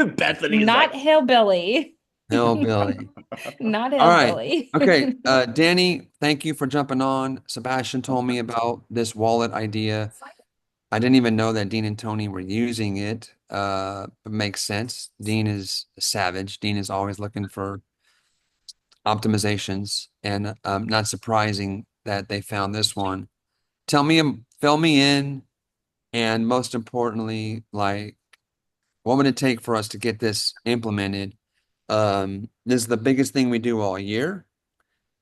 Bethany's Not like, hillbilly. Hillbilly. Not All right. hillbilly. Okay. Danny, thank you for jumping on. Sebastian told me about this wallet idea. I didn't even know that Dean and Tony were using it. It makes sense. Dean is a savage. Dean is always looking for optimizations, and not surprising that they found this one. Tell me, fill me in, and most importantly, like, what would it take for us to get this implemented? This is the biggest thing we do all year.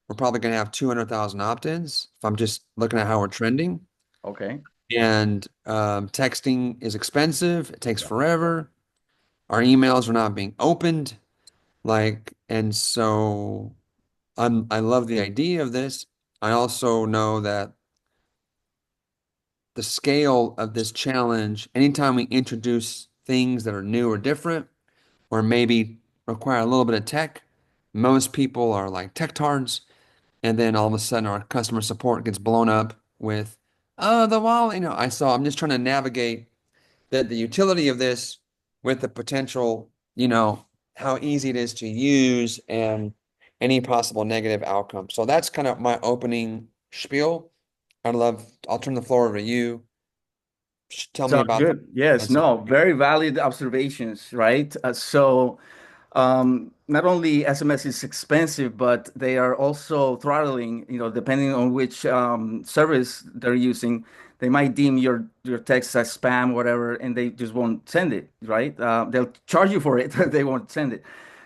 We're probably going to have 200,000 opt-ins if I'm just looking at how we're trending. okay. And texting is expensive. It takes Yeah. forever. Our emails are not being opened. Like, and so I love the idea of this. I also know that the scale of this challenge, anytime we introduce things that are new or different, or maybe require a little bit of tech, most people are like tech tards. And then all of a sudden our customer support gets blown up with, oh, the wallet. I'm just trying to navigate the utility of this with the potential, how easy it is to use and any possible negative outcome. So that's kind of my opening spiel. I'll turn the floor over to you. Tell me Sounds about good. Yes, that's no, very valid observations, right? Not only SMS is expensive, but they are also throttling, depending on which service they're using. They might deem your text as spam, whatever, and they just won't send it, right? They'll charge you for it, they won't send it,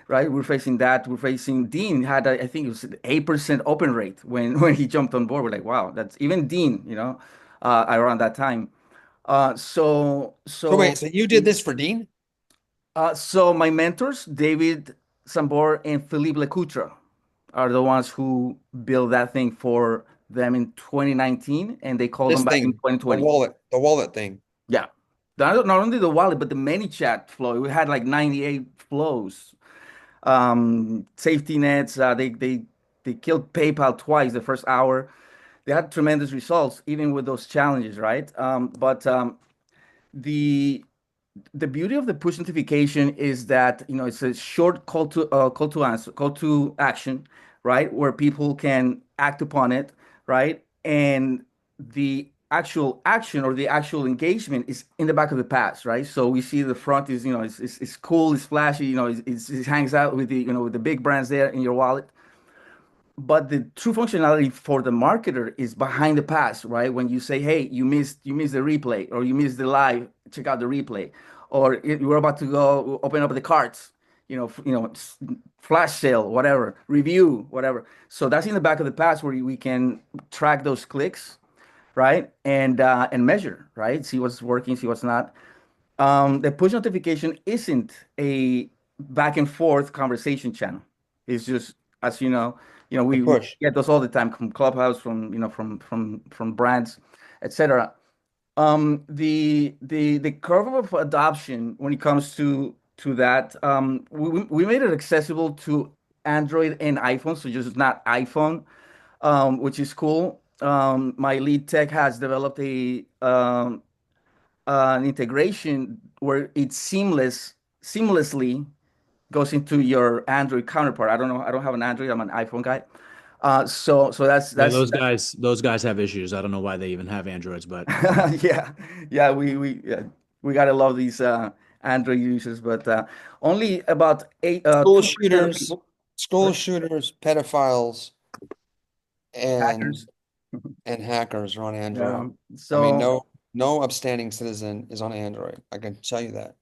right? We're facing that. We're facing Dean had, I think it was 8% open rate when when he jumped on board. We're like, wow, that's even Dean, around that time. Uh, so So wait, so so you did this for Dean? so my mentors, David Sambor and Philippe Lecoutre, are the ones who built that thing for them in 2019, and they called them This back in thing, 2020. the wallet thing. Yeah, not only the wallet, but the ManyChat flow. We had like 98 flows. Safety nets. They killed PayPal twice the first hour. They had tremendous results even with those challenges, right? But the the beauty of the push notification is that it's a short call to action, right, where people can act upon it, right, and the actual action or the actual engagement is in the back of the pass, right. So we see the front is it's cool, it's flashy, it hangs out with the with the big brands there in your wallet, but the true functionality for the marketer is behind the pass, right? When you say, "Hey, you missed the replay, or you missed the live, check out the replay," or you're about to go open up the carts, flash sale, whatever, review, whatever. So that's in the back of the pass where we can track those clicks, right, and measure, right, see what's working, see what's not. The push notification isn't a back and forth conversation channel. It's just, as The we push. get those all the time from Clubhouse, from brands, etc. The curve of adoption when it comes to that, we made it accessible to Android and iPhone, so just not iPhone, which is cool. My lead tech has developed an integration where it seamlessly goes into your Android counterpart. I don't know. I don't have an Android. I'm an iPhone guy. So that's Yeah, that's, those guys have issues. I don't know why they even have Androids, but yeah, yeah. We gotta love these Android users, but only about School 2% of shooters, people. school shooters, pedophiles, and Hackers. hackers are on Android. Yeah. I mean, So no upstanding citizen is on Android. I can tell you that.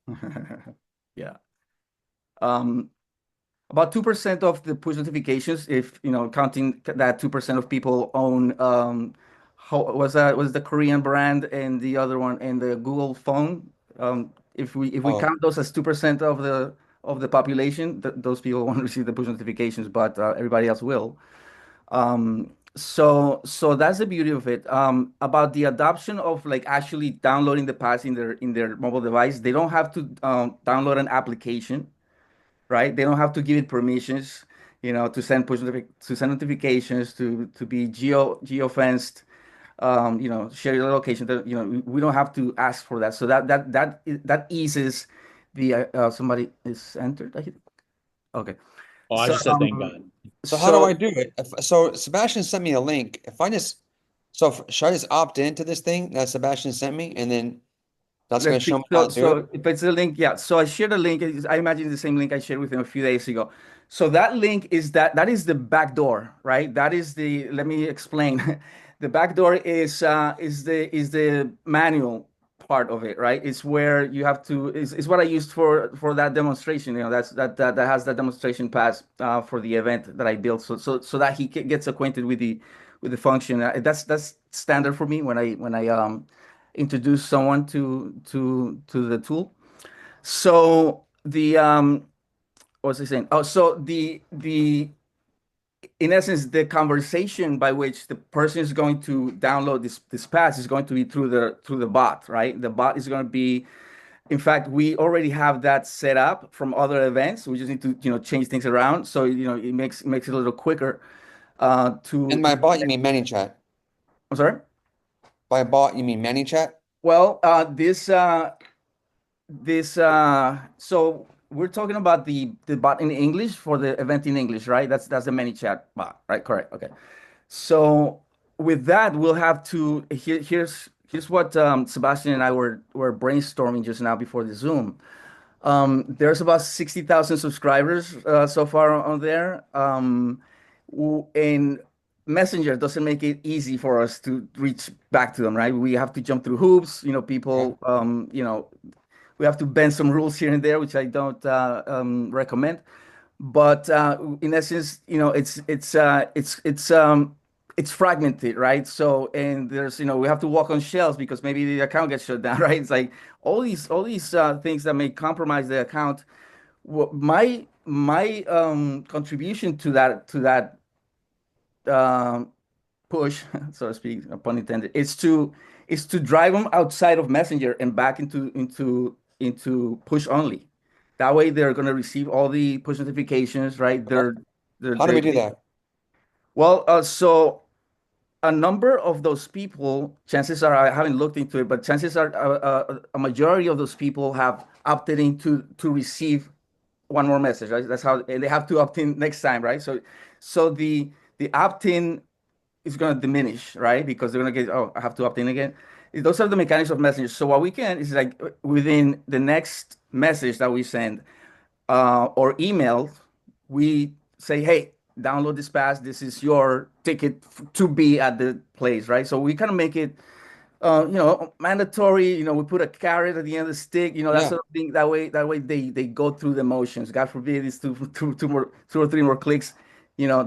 yeah. Um, About 2% of the push notifications, if counting that 2% of people own how was the Korean brand and the other one and the Google phone. If we Oh, count those as 2% of the population, those people won't receive the push notifications, but everybody else will. So that's the beauty of it. About the adoption of like actually downloading the pass in their mobile device, they don't have to download an application, right? They don't have to give it permissions, to send notifications, to be geo-fenced, share your location. We don't have to ask for that. So that eases The somebody is entered. Okay. Oh, I So just said thank God. So how do I so do it? So Sebastian sent me a link. If I just should I just opt into this thing that Sebastian sent me, and then that's going let's to see. show me how to do it? If it's a link, yeah. So I shared a link. I imagine the same link I shared with him a few days ago. So that link is that is the back door, right? That is the. Let me explain. The back door is the manual part of it, right? It's where you have to. Is what I used for that demonstration. You know, that has that demonstration pass for the event that I built. So that he gets acquainted with the function. That's standard for me when I introduce someone to the tool. So what was I saying? Oh, so the in essence, the conversation by which the person is going to download this pass is going to be through the bot, right? The bot is going to be, in fact, we already have that set up from other events. We just need to, change things around. So, it makes it a little quicker And to by bot, you mean ManyChat. I'm sorry. By bot, you mean ManyChat. Well, so we're talking about the bot in English for the event in English, right? That's the ManyChat bot, right? Correct. Okay. So with that, we'll have to here's what Sebastian and I were brainstorming just now before the Zoom. There's about 60,000 subscribers so far on there. And Messenger doesn't make it easy for us to reach back to them, right? We have to jump through hoops. Yeah. We have to bend some rules here and there, which I don't recommend. But in essence, it's fragmented, right? So and there's we have to walk on shells because maybe the account gets shut down, right? It's like all these things that may compromise the account. My contribution to that um, push, so to speak, no pun intended, is to drive them outside of Messenger and back into push only. That way, they're going to receive all the push notifications, right? Okay. How do we do that? Well, so a number of those people, chances are, I haven't looked into it, but chances are a majority of those people have opted in to receive one more message, right? That's how, and they have to opt in next time, right? So the opt-in is going to diminish, right? Because they're going to get, oh, I have to opt in again. Those are the mechanics of messaging. So what we can is like within the next message that we send or email, we say, hey, download this pass. This is your ticket to be at the place, right? So we kind of make it mandatory. We put a carrot at the end of the stick. That Yeah. sort of thing. That way they go through the motions. God forbid it's two or three more clicks. They'll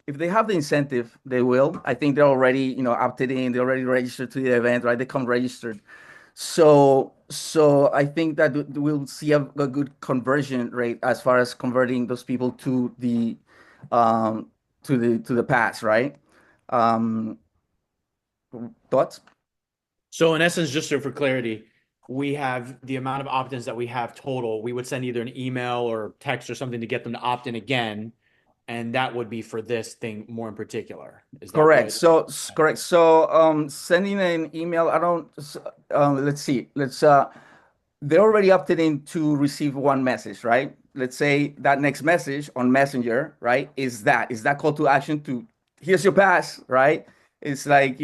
if they have the incentive, they will. I think they're already opted in. They already registered to the event, right? They come registered. So I think that we'll see a good conversion rate as far as converting those people um to the pass, right? Um, Thoughts? So in essence, just so for clarity, we have the amount of opt-ins that we have total. We would send either an email or text or something to get them to opt in again, and that would be for this thing more in particular. Is that Correct. what? Correct. So, sending an email, I don't, let's see. They already opted in to receive one message, right? Let's say that next message on Messenger, right, is that call to action to here's your pass, right? It's like,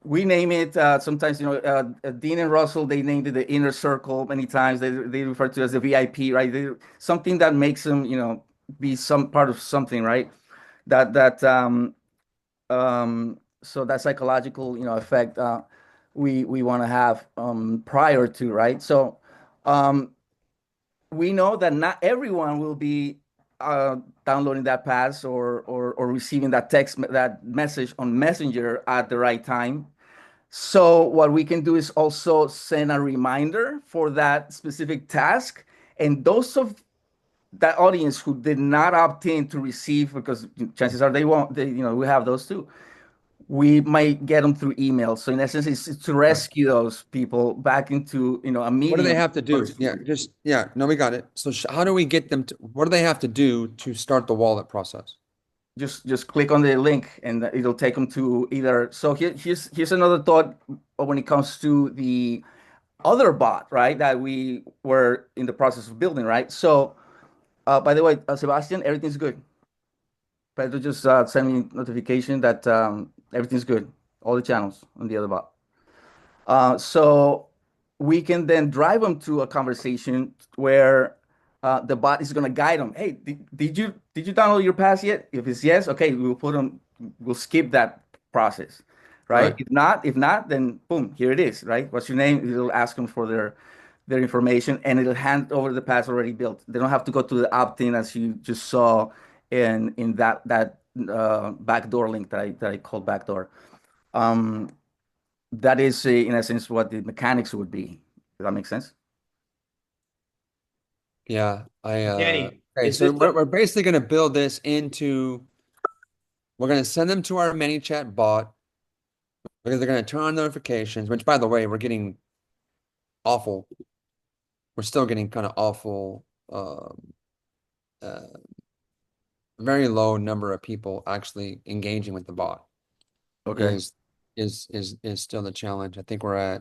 we name it, sometimes, Dean and Russell, they named it the inner circle many times. They refer to it as the VIP, right? Something that makes them, be some part of something, right? So that psychological effect we want to have prior to, right? So um we know that not everyone will be downloading that pass or receiving that message on Messenger at the right time. So what we can do is also send a reminder for that specific task, and those of that audience who did not opt in to receive, because chances are they won't, we have those too. We might get them through email. So in essence, it's to Right. rescue those people back into a What do they medium. have to do? Yeah, no, we got it. So how do we get them to, what do they have to do to start the wallet process? Just click on the link and it'll take them to either. So here's another thought when it comes to the other bot, right, that we were in the process of building, right? So, by the way, Sebastian, everything's good. Pedro just sent me notification that everything's good, all the channels on the other bot. So we can then drive them to a conversation where the bot is going to guide them. Hey, did you download your pass yet? If it's yes, okay, we'll skip that process, right? Right. If not, then boom, here it is, right? What's your name? It'll ask them for their information, and it'll hand over the pass already built. They don't have to go to the opt-in as you just saw in that backdoor link that I called backdoor. Um, that is, in essence, what the mechanics would be. Does that make sense? Yeah. Danny, Okay, is so this we're basically going to build this into, we're going to send them to our ManyChat bot because they're going to turn on notifications, which by the way, we're getting awful. We're still getting kind of awful, uh, very low number of people actually engaging with the bot Okay. is is still the challenge. I think we're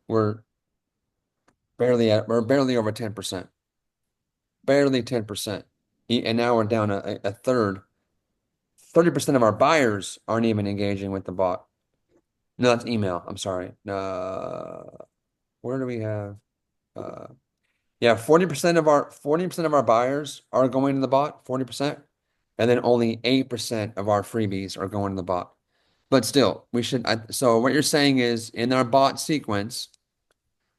we're barely over 10%. Barely 10%. And now we're down a third. 30% of our buyers aren't even engaging with the bot. No, that's email. I'm sorry. Where do we have? Uh, yeah, 40% of our buyers are going to the bot, 40%, and then only 8% of our freebies are going to the bot. But still, so what you're saying is in our bot sequence,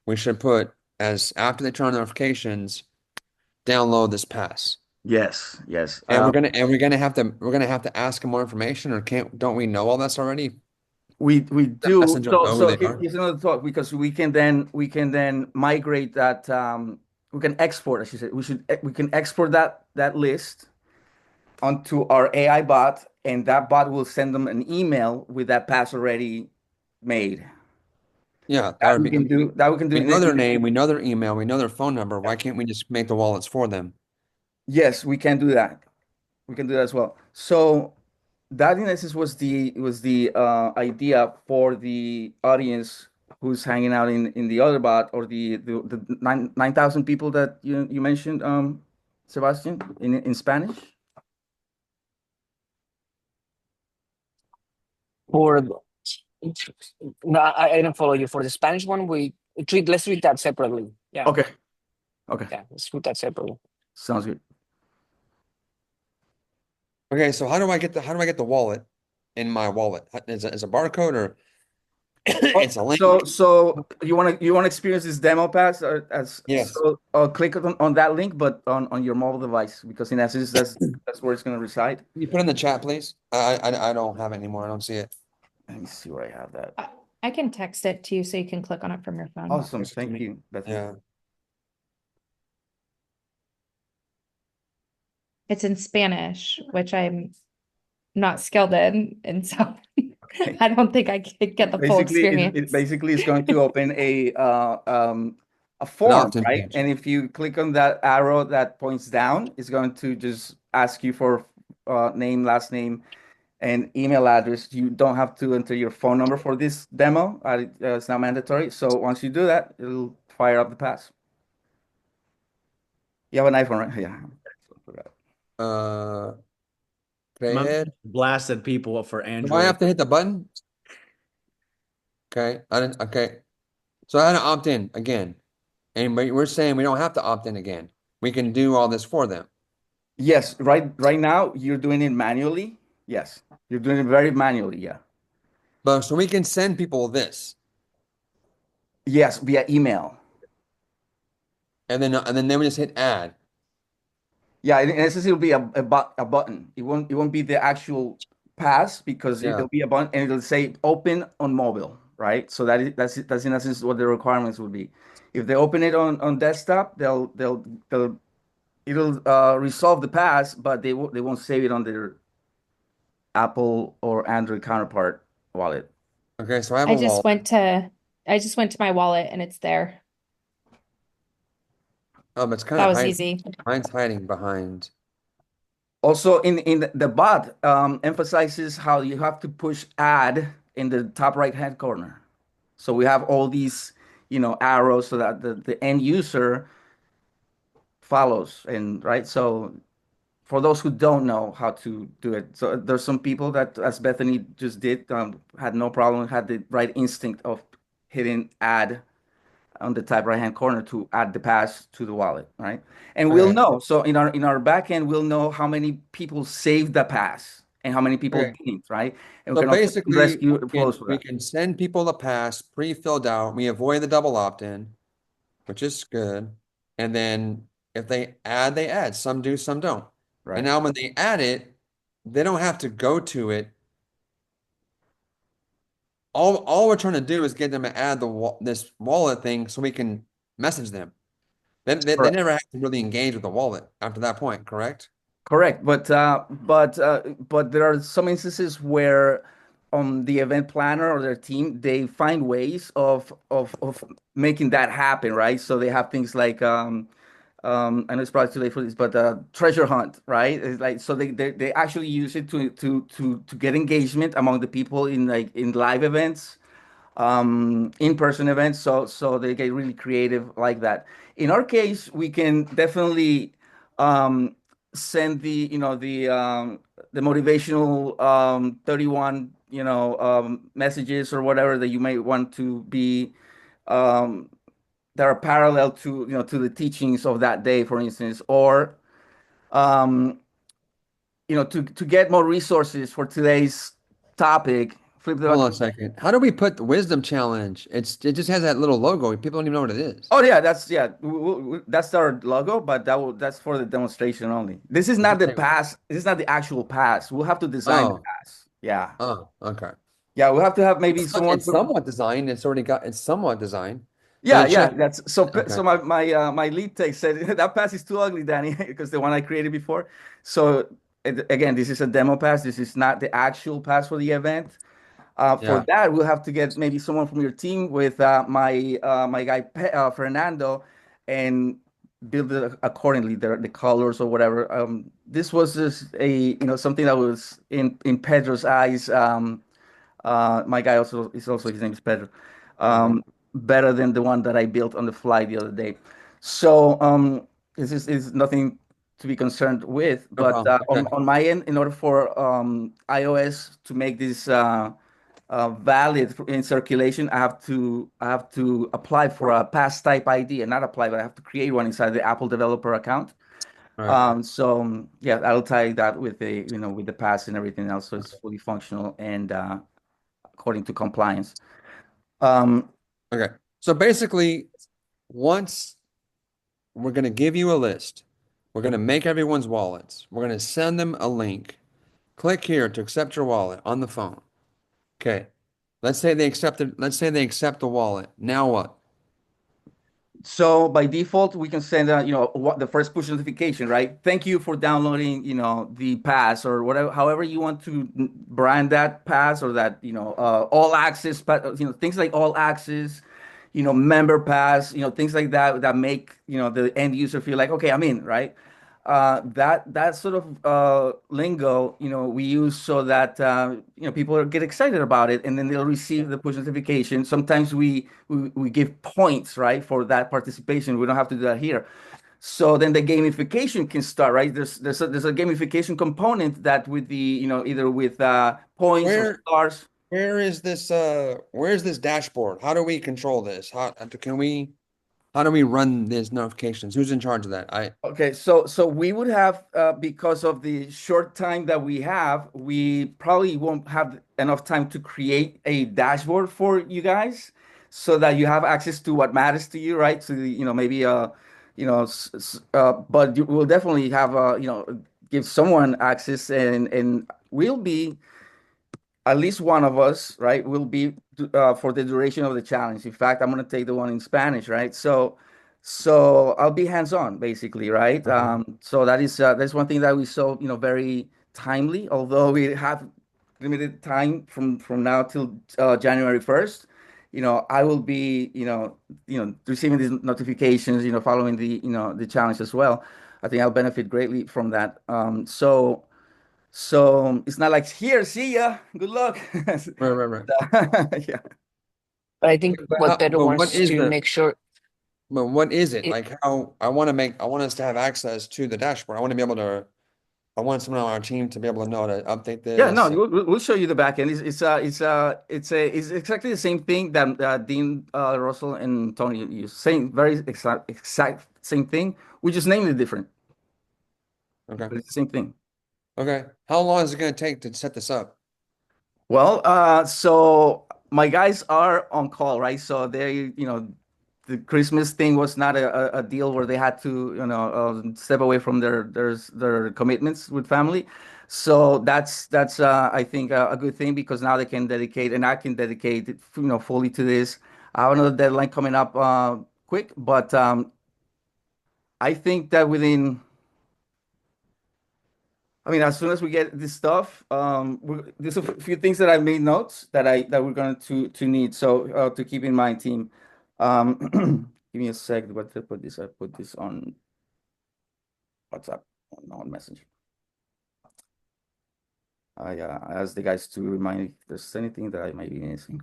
we should put as after they turn on notifications, download this pass. Yes, yes. And we're gonna have to ask them more information, or don't we know all this already? We The do. messenger So know who so they are. here's another thought because we can then migrate that. We can export, as you said. We can export that list onto our AI bot, and that bot will send them an email with that pass already made. Yeah, that That would we be. I can mean, do. That we can do. we know their name, we know their email, we know their phone number. Why can't we just make the wallets for them? Yes, we can do that. We can do that as well. So that in essence was the idea for the audience who's hanging out in the other bot or the 9,000 people that you mentioned, Sebastian, in Spanish. For no, I didn't follow you. For the Spanish one, let's treat that separately. Yeah, Okay. Okay. yeah, let's treat that separately. Sounds good. Okay, so how do I get the wallet in my wallet? Is a barcode or Oh, it's a link? so you want to experience this demo pass as Yes. so click on that link, but on your mobile device because in essence that's where it's going to reside. Can you put it in the chat, please? I don't have it anymore. I don't see it. Let me see where I have that. I can text it to you so you can click on it from your phone. Awesome. Text it to Thank me. you, Bethany. Yeah. It's in Spanish, which I'm not skilled in, and so Okay. I don't think I could get the full Basically, experience. it basically is going to open a An form, opt-in right? page. And if you click on that arrow that points down, it's going to just ask you for name, last name, and email address. You don't have to enter your phone number for this demo. It's not mandatory. So once you do that, it'll fire up the pass. You have an iPhone, right? Yeah. Uh, My create. blasted people for Do I Android. have to hit the button? Okay. I didn't. Okay. So I had to opt in again. And we're saying we don't have to opt in again. We can do all this for them. Yes, right now you're doing it manually. Yes, you're doing it very manually. Yeah. But so we can send people this. Yes, via email. And then we just hit add. Yeah, in essence, it'll be a button. It won't be the actual pass because Yeah. it'll be a button and it'll say open on mobile, right? So that's in essence what the requirements would be. If they open it on desktop, it'll resolve the pass, but they won't save it on their Apple or Android counterpart wallet. Okay, so I have I a just wallet. went to I just went to my wallet and it's there. It's kind That of was hiding. easy. Mine's hiding behind. Also, in the bot emphasizes how you have to push add in the top right hand corner. So we have all these, arrows so that the end user follows and right. So for those who don't know how to do it, so there's some people that, as Bethany just did, had no problem, had the right instinct of hitting add on the top right hand corner to add the pass to the wallet, right? And we'll Okay. know. So in our backend, we'll know how many people saved the pass and how many people Okay. didn't, right? And we So can also basically, rescue flows for we that. can send people a pass pre-filled out. We avoid the double opt-in, which is good. And then if they add, they add. Some do, some don't. And Right. now when they add it, they don't have to go to it. All we're trying to do is get them to add this wallet thing so we can message them. They Correct. never have to really engage with the wallet after that point, correct? Correct. But there are some instances where the event planner or their team, they find ways of making that happen, right? So they have things like I know it's probably too late for this, but treasure hunt, right? It's like so they actually use it to get engagement among the people in live events, in-person events. So they get really creative like that. In our case, we can definitely um, send the motivational 31 messages or whatever that you may want to be um, that are parallel to the teachings of that day, for instance, or um, to get more resources for today's topic. Flip the Hold on a second. How do we put the wisdom challenge? It just has that little logo. People don't even know what it is. Oh yeah, that's our logo, but that's for the demonstration only. This is not the Okay. pass. This is not the actual pass. We'll have to design the Oh, pass. Yeah, oh, okay. yeah. We'll have to have maybe someone. It's somewhat designed. It's somewhat designed. So Yeah, the yeah. check. That's so. Okay. So my lead tech said that pass is too ugly, Danny, because the one I created before. So again, this is a demo pass. This is not the actual pass for the event. For Yeah. that, we'll have to get maybe someone from your team with my guy Fernando, and build it accordingly, the colors or whatever. This was just something that was in Pedro's eyes. My guy also is also his name is Pedro. Okay. Um, Better than the one that I built on the fly the other day. So this is nothing to be concerned with. No But problem. Okay. on my end, in order for iOS to make this valid in circulation, I have to apply for a pass type ID, and not apply, but I have to create one inside the Apple developer account. All right. Yeah, I'll tie that with the pass and everything else, so it's fully functional and according to compliance. Um, Okay. So basically, once we're going to give you a list, we're going to make everyone's wallets. We're going to send them a link. Click here to accept your wallet on the phone. Okay. Let's say they accepted. Let's say they accept the wallet. Now what? So by default, we can send what the first push notification, right? Thank you for downloading, the pass or whatever, however you want to brand that pass or that, all access, things like all access, member pass, things like that that make, the end user feel like, okay, I'm in, right? That sort of lingo, we use so that people get excited about it, and then they'll receive the push notification. Sometimes we give points, right, for that participation. We don't have to do that here. So then the gamification can start, right? There's a gamification component that with the either with points or Where stars. where is this dashboard? How do we control this? How do we run these notifications? Who's in charge of that? Okay, so we would have because of the short time that we have, we probably won't have enough time to create a dashboard for you guys so that you have access to what matters to you, right? So maybe but we'll definitely have give someone access, and we'll be at least one of us, right, will be for the duration of the challenge. In fact, I'm going to take the one in Spanish, right? So I'll be hands-on, basically, right? Okay. So that's one thing that we saw, very timely. Although we have limited time from now till January 1st, I will be, receiving these notifications, following the challenge as well. I think I'll benefit greatly from that. So it's not like here, see ya, good luck. Right, right, right. Yeah. But I think what Pedro but what wants is to the make sure but what is it? it, Like how I want us to have access to the dashboard. I want someone on our team to be able to know to update Yeah, no, this. we'll show you the back end. It's exactly the same thing that Dean, Russell, and Tony use. Same, very exact same thing. We just named it different, Okay. but it's the same thing. Okay. How long is it going to take to set this up? Well, so my guys are on call, right? So the Christmas thing was not a deal where they had to, step away from their commitments with family. So that's I think a good thing because now they can dedicate and I can dedicate it, fully to this. I have another deadline coming up quick, but I think that as soon as we get this stuff, there's a few things that I made notes that we're going to need. So to keep in mind, team. Give me a sec. What to put this? I put this on WhatsApp, on Messenger. I asked the guys to remind me if there's anything that I might be missing.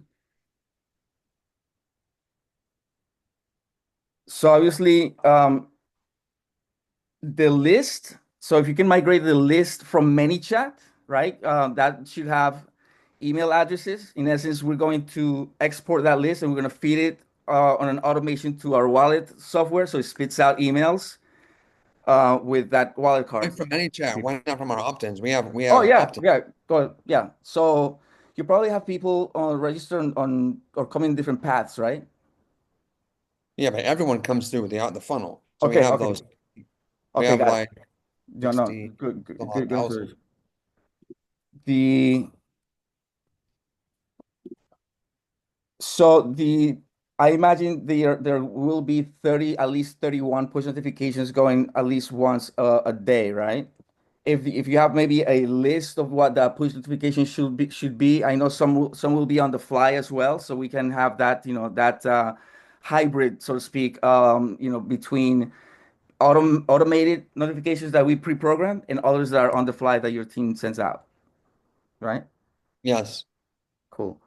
So obviously, the list. So if you can migrate the list from ManyChat, right? That should have email addresses. In essence, we're going to export that list and we're going to feed it on an automation to our wallet software, so it spits out emails with that wallet Why card. from any chat? Why not from our opt-ins? We Oh have yeah, opt-ins. yeah, go ahead. Yeah. So you probably have people register on or come in different paths, right? Yeah, but everyone comes through with the funnel. So we Okay, have okay, those. We okay, have got it. like No, no, 60 good, some good, odd good, good thousand. information. The So I imagine there will be 30, at least 31 push notifications going at least once a day, right? If you have maybe a list of what the push notification should be, I know some will be on the fly as well, so we can have that, that hybrid, so to speak, between automated notifications that we pre-program and others that are on the fly that your team sends out, right? Yes. Cool.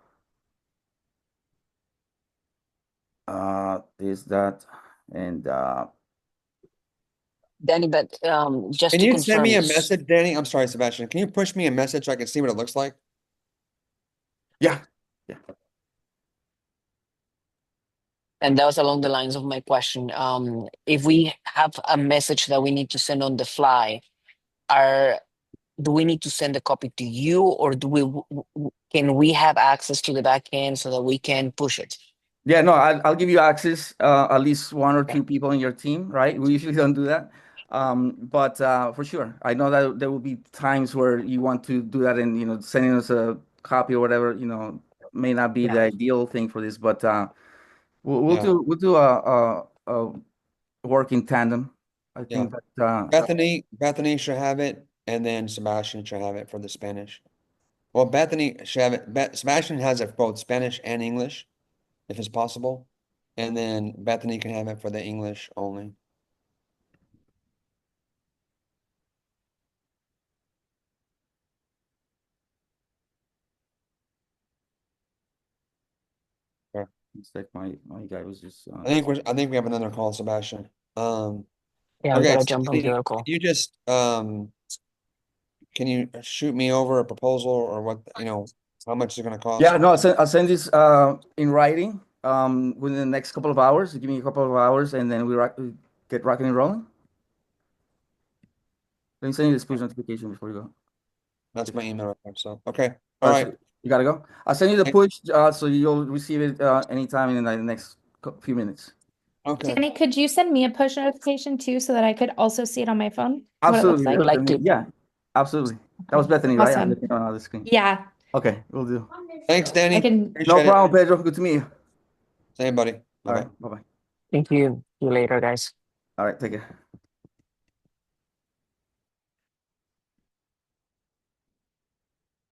This, that, and Danny, but just Can to you send me confirm, a message, Danny? I'm sorry, Sebastian. Can you push me a message so I can see what it looks like? yeah, yeah. and that was along the lines of my question. If we have a message that we need to send on the fly, are do we need to send a copy to you, or can we have access to the back end so that we can push it? Yeah, no, I'll give you access, at least one or Okay. two people in your team, right? We usually don't do that. But for sure, I know that there will be times where you want to do that and, sending us a copy or whatever, may not be Yeah. the ideal thing for this, but we'll Yeah. do a work in tandem. I Yeah. think that Bethany should have it, and then Sebastian should have it for the Spanish. Well, Bethany should have it. Sebastian has it for both Spanish and English, if it's possible. And then Bethany can have it for the English only. Okay. it's like my guy was just I think we have another call, Sebastian. Yeah, we Okay, gotta so jump on the Bethany, other can call. you just can you shoot me over a proposal or what, how much it's gonna Yeah, cost? no, I'll send this in writing within the next couple of hours. Give me a couple of hours and then we get rocking and rolling. Let me send you this push notification before you go. That's my email right there. So, okay. All All right, right. so you gotta go. I'll send you the push so you'll receive it anytime in the next few minutes. Okay. Danny, could you send me a push notification too so that I could also see it on my phone? What it looks Absolutely. I would like? like to. Yeah, absolutely. That was Bethany, right? I have Awesome. Bethany on the screen. Yeah, Okay, we'll do. Thanks, I Danny. can. No Appreciate it. problem, Pedro. Good to meet you. Same, buddy. All right, Bye-bye. bye-bye. Thank you. See you later, guys. All right, take care.